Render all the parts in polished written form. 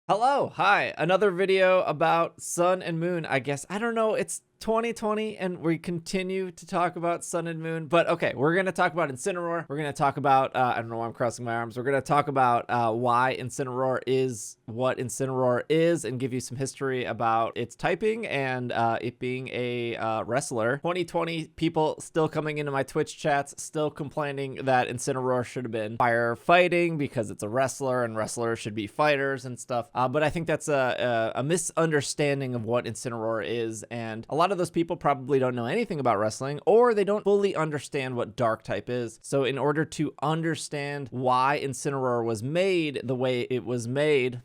Hello, hi, another video about Sun and Moon, I guess. I don't know, it's 2020 and we continue to talk about Sun and Moon, but okay, we're going to talk about Incineroar. We're going to talk about, I don't know why I'm crossing my arms. We're going to talk about why Incineroar is what Incineroar is and give you some history about its typing and it being a wrestler. 2020 people still coming into my Twitch chats, still complaining that Incineroar should have been firefighting because it's a wrestler and wrestlers should be fighters and stuff. But I think that's a misunderstanding of what Incineroar is, and a lot of those people probably don't know anything about wrestling, or they don't fully understand what dark type is. So in order to understand why Incineroar was made the way it was made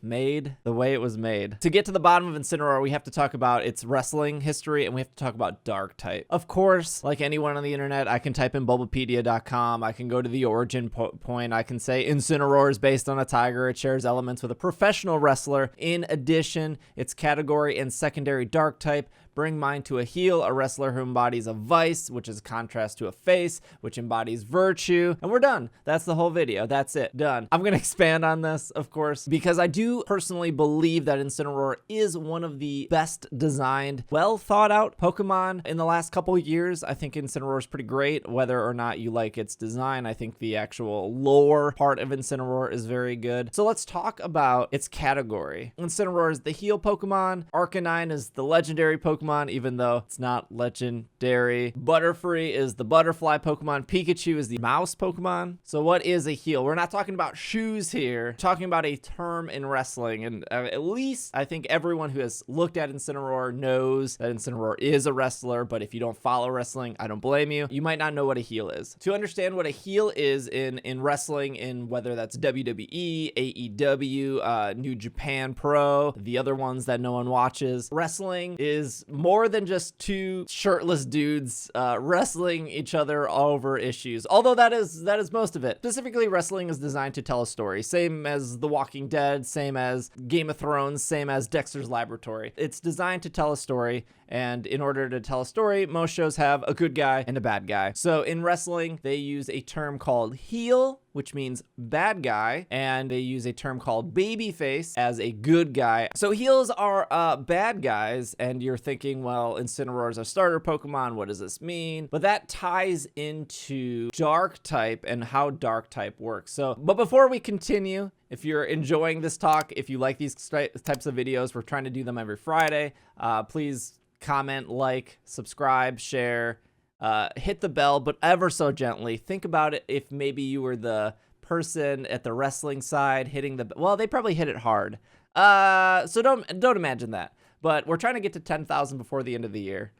the way it was made, to get to the bottom of Incineroar, we have to talk about its wrestling history and we have to talk about dark type. Of course, like anyone on the internet, I can type in bulbapedia.com, I can go to the origin point, I can say Incineroar is based on a tiger, it shares elements with a professional wrestler. In addition, its category and secondary dark type bring mind to a heel, a wrestler who embodies a vice, which is contrast to a face, which embodies virtue. And we're done. That's the whole video. That's it. Done. I'm going to expand on this, of course, because I do personally believe that Incineroar is one of the best designed, well thought out Pokemon in the last couple years. I think Incineroar is pretty great, whether or not you like its design. I think the actual lore part of Incineroar is very good. So let's talk about its category. Incineroar is the heel Pokemon. Arcanine is the legendary Pokemon, even though it's not legendary. Butterfree is the butterfly Pokemon. Pikachu is the mouse Pokemon. So what is a heel? We're not talking about shoes here. We're talking about a term in wrestling. And at least I think everyone who has looked at Incineroar knows that Incineroar is a wrestler. But if you don't follow wrestling, I don't blame you. You might not know what a heel is. To understand what a heel is in wrestling, in whether that's WWE, AEW, New Japan Pro, the other ones that no one watches, wrestling is more than just two shirtless dudes wrestling each other over issues, although that is most of it. Specifically, wrestling is designed to tell a story, same as The Walking Dead, same as Game of Thrones, same as Dexter's Laboratory. It's designed to tell a story, and in order to tell a story, most shows have a good guy and a bad guy. So in wrestling, they use a term called heel, which means bad guy, and they use a term called babyface as a good guy. So heels are bad guys, and you're thinking, well, Incineroar is a starter Pokemon, what does this mean? But that ties into dark type and how dark type works. But before we continue, if you're enjoying this talk, if you like these types of videos, we're trying to do them every Friday. Please comment, like, subscribe, share, hit the bell, but ever so gently. Think about it if maybe you were the person at the wrestling side hitting the, well, they probably hit it hard. So don't imagine that. But we're trying to get to 10,000 before the end of the year.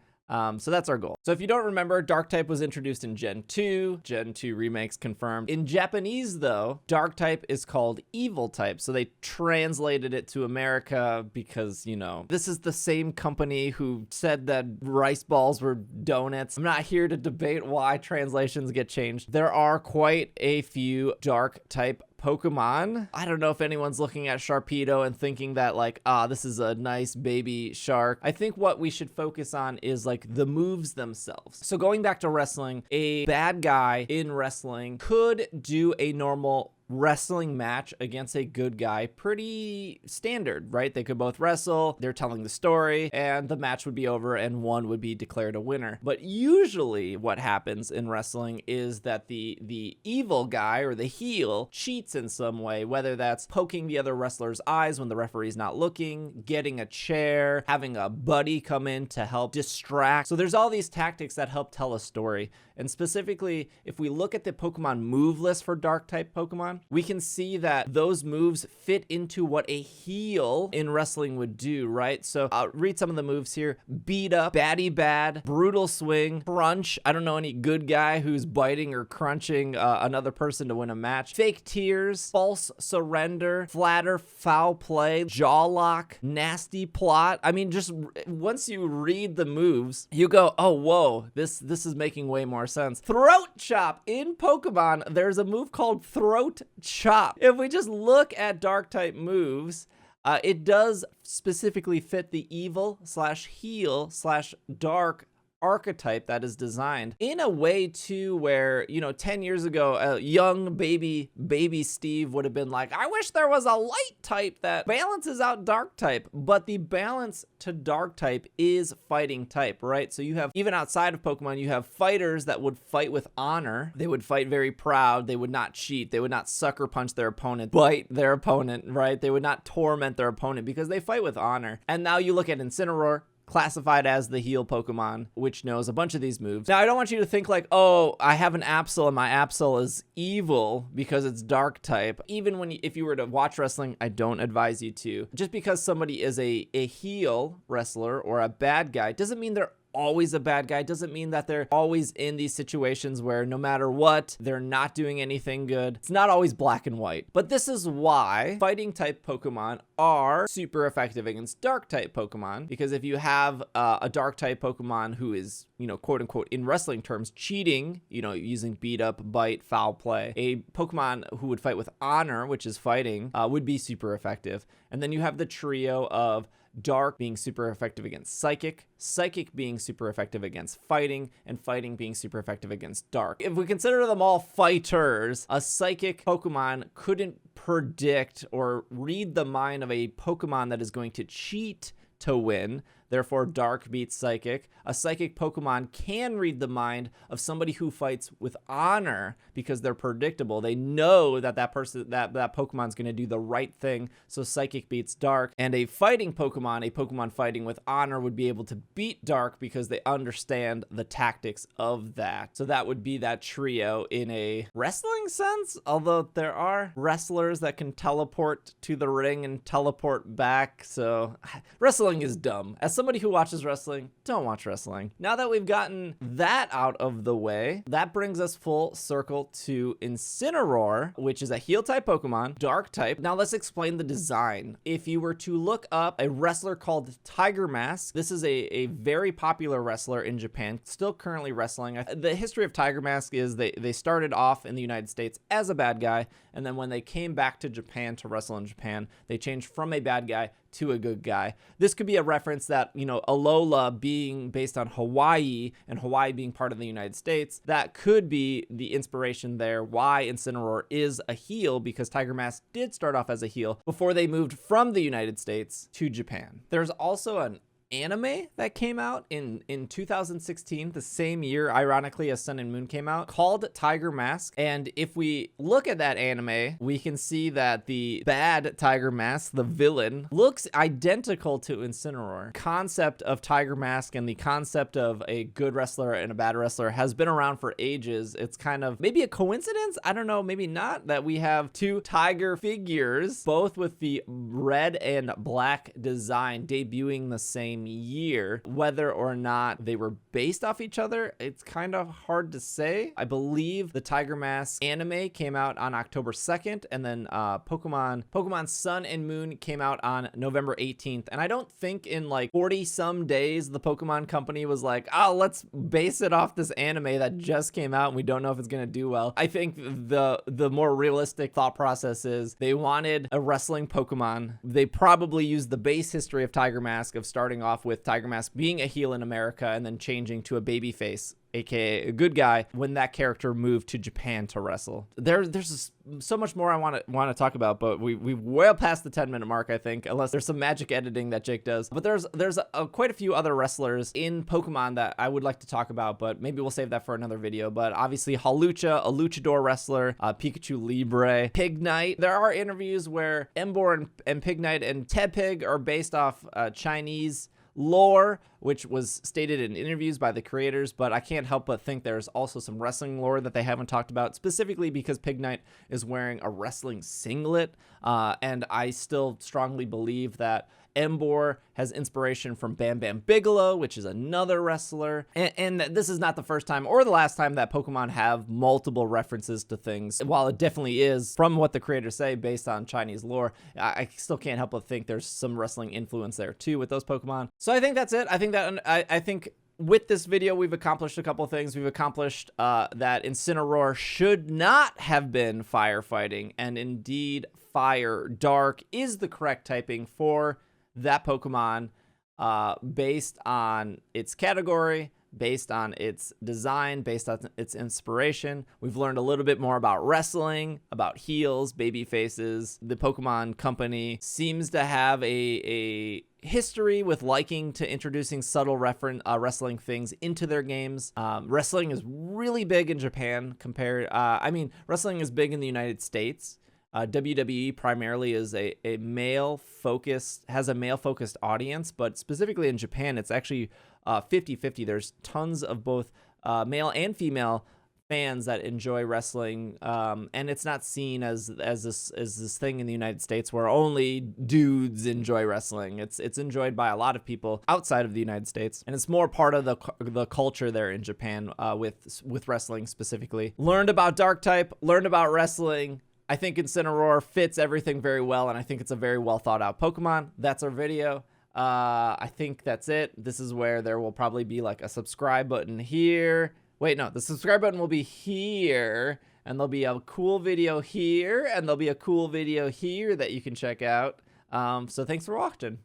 So that's our goal. So if you don't remember, dark type was introduced in Gen 2. Gen 2 remakes confirmed. In Japanese, though, dark type is called evil type. So they translated it to America because, you know, this is the same company who said that rice balls were donuts. I'm not here to debate why translations get changed. There are quite a few dark type Pokemon. I don't know if anyone's looking at Sharpedo and thinking that like, this is a nice baby shark. I think what we should focus on is like the moves themselves. So going back to wrestling, a bad guy in wrestling could do a normal wrestling match against a good guy pretty standard, right? They could both wrestle, they're telling the story, and the match would be over and one would be declared a winner. But usually what happens in wrestling is that the evil guy or the heel cheats in some way, whether that's poking the other wrestler's eyes when the referee's not looking, getting a chair, having a buddy come in to help distract. So there's all these tactics that help tell a story. And specifically, if we look at the Pokemon move list for dark type Pokemon, we can see that those moves fit into what a heel in wrestling would do, right? So I'll read some of the moves here. Beat up, batty bad, brutal swing, crunch. I don't know any good guy who's biting or crunching another person to win a match. Fake tears, false surrender, flatter, foul play, jaw lock, nasty plot. I mean, just once you read the moves, you go, oh, whoa, this is making way more sense. Throat chop. In Pokemon, there's a move called throat chop. If we just look at dark type moves, it does specifically fit the evil / heel / dark archetype that is designed in a way too where, 10 years ago, a young baby Steve would have been like, I wish there was a light type that balances out dark type. But the balance to dark type is fighting type, right? So you have, even outside of Pokemon, you have fighters that would fight with honor. They would fight very proud. They would not cheat. They would not sucker punch their opponent, bite their opponent, right? They would not torment their opponent because they fight with honor. And now you look at Incineroar, classified as the heal Pokemon, which knows a bunch of these moves. Now, I don't want you to think like, oh, I have an Absol and my Absol is evil because it's dark type. Even when if you were to watch wrestling, I don't advise you to. Just because somebody is a heel wrestler or a bad guy doesn't mean they're always a bad guy. Doesn't mean that they're always in these situations where no matter what, they're not doing anything good. It's not always black and white. But this is why fighting type Pokemon are super effective against dark type Pokemon, because if you have a dark type Pokemon who is, quote unquote, in wrestling terms, cheating, using beat up, bite, foul play, a Pokemon who would fight with honor, which is fighting, would be super effective. And then you have the trio of dark being super effective against psychic, psychic being super effective against fighting, and fighting being super effective against dark. If we consider them all fighters, a psychic Pokemon couldn't predict or read the mind of a Pokemon that is going to cheat to win. Therefore, dark beats psychic. A psychic Pokemon can read the mind of somebody who fights with honor because they're predictable. They know that that Pokemon's going to do the right thing. So psychic beats dark. And a fighting Pokemon, a Pokemon fighting with honor, would be able to beat dark because they understand the tactics of that. So that would be that trio in a wrestling sense. Although there are wrestlers that can teleport to the ring and teleport back. So wrestling is dumb. As somebody who watches wrestling, don't watch wrestling. Now that we've gotten that out of the way, that brings us full circle to Incineroar, which is a heel type Pokemon, dark type. Now let's explain the design. If you were to look up a wrestler called Tiger Mask, this is a very popular wrestler in Japan, still currently wrestling. The history of Tiger Mask is they started off in the United States as a bad guy, and then when they came back to Japan to wrestle in Japan, they changed from a bad guy to a good guy. This could be a reference that, Alola being based on Hawaii and Hawaii being part of the United States, that could be the inspiration there why Incineroar is a heel, because Tiger Mask did start off as a heel before they moved from the United States to Japan. There's also an anime that came out in 2016, the same year, ironically, as Sun and Moon came out, called Tiger Mask. And if we look at that anime, we can see that the bad Tiger Mask, the villain, looks identical to Incineroar. Concept of Tiger Mask and the concept of a good wrestler and a bad wrestler has been around for ages. It's kind of maybe a coincidence, I don't know, maybe not, that we have two tiger figures, both with the red and black design, debuting the same year. Whether or not they were based off each other, it's kind of hard to say. I believe the Tiger Mask anime came out on October 2nd, and then Pokemon Sun and Moon came out on November 18th. And I don't think in like 40 some days the Pokemon company was like, oh, let's base it off this anime that just came out and we don't know if it's gonna do well. I think the more realistic thought process is they wanted a wrestling Pokemon. They probably used the base history of Tiger Mask of starting off with Tiger Mask being a heel in America and then changing to a baby face, aka a good guy, when that character moved to Japan to wrestle. There's so much more I want to talk about, but we've well past the 10-minute mark, I think, unless there's some magic editing that Jake does. But there's quite a few other wrestlers in Pokemon that I would like to talk about, but maybe we'll save that for another video. But obviously Hawlucha, a luchador wrestler, Pikachu Libre, Pignite. There are interviews where Emboar and Pignite and Tepig are based off Chinese lore, which was stated in interviews by the creators, but I can't help but think there's also some wrestling lore that they haven't talked about, specifically because Pignite is wearing a wrestling singlet, and I still strongly believe that Emboar has inspiration from Bam Bam Bigelow, which is another wrestler. And this is not the first time or the last time that Pokemon have multiple references to things. While it definitely is, from what the creators say, based on Chinese lore, I still can't help but think there's some wrestling influence there too with those Pokemon. So I think that's it. I think with this video, we've accomplished a couple of things. We've accomplished that Incineroar should not have been firefighting, and indeed Fire Dark is the correct typing for that Pokemon, based on its category, based on its design, based on its inspiration. We've learned a little bit more about wrestling, about heels, baby faces. The Pokemon Company seems to have a history with liking to introducing subtle wrestling things into their games. Wrestling is really big in Japan wrestling is big in the United States. WWE primarily is a male-focused audience, but specifically in Japan, it's actually 50-50. There's tons of both male and female fans that enjoy wrestling, and it's not seen as this thing in the United States where only dudes enjoy wrestling. It's enjoyed by a lot of people outside of the United States, and it's more part of the culture there in Japan with wrestling specifically. Learned about Dark type, learned about wrestling. I think Incineroar fits everything very well, and I think it's a very well thought out Pokemon. That's our video. I think that's it. This is where there will probably be like a subscribe button here. Wait, no, the subscribe button will be here, and there'll be a cool video here, and there'll be a cool video here that you can check out. So thanks for watching.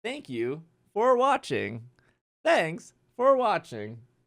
Thank you for watching. Thanks for watching.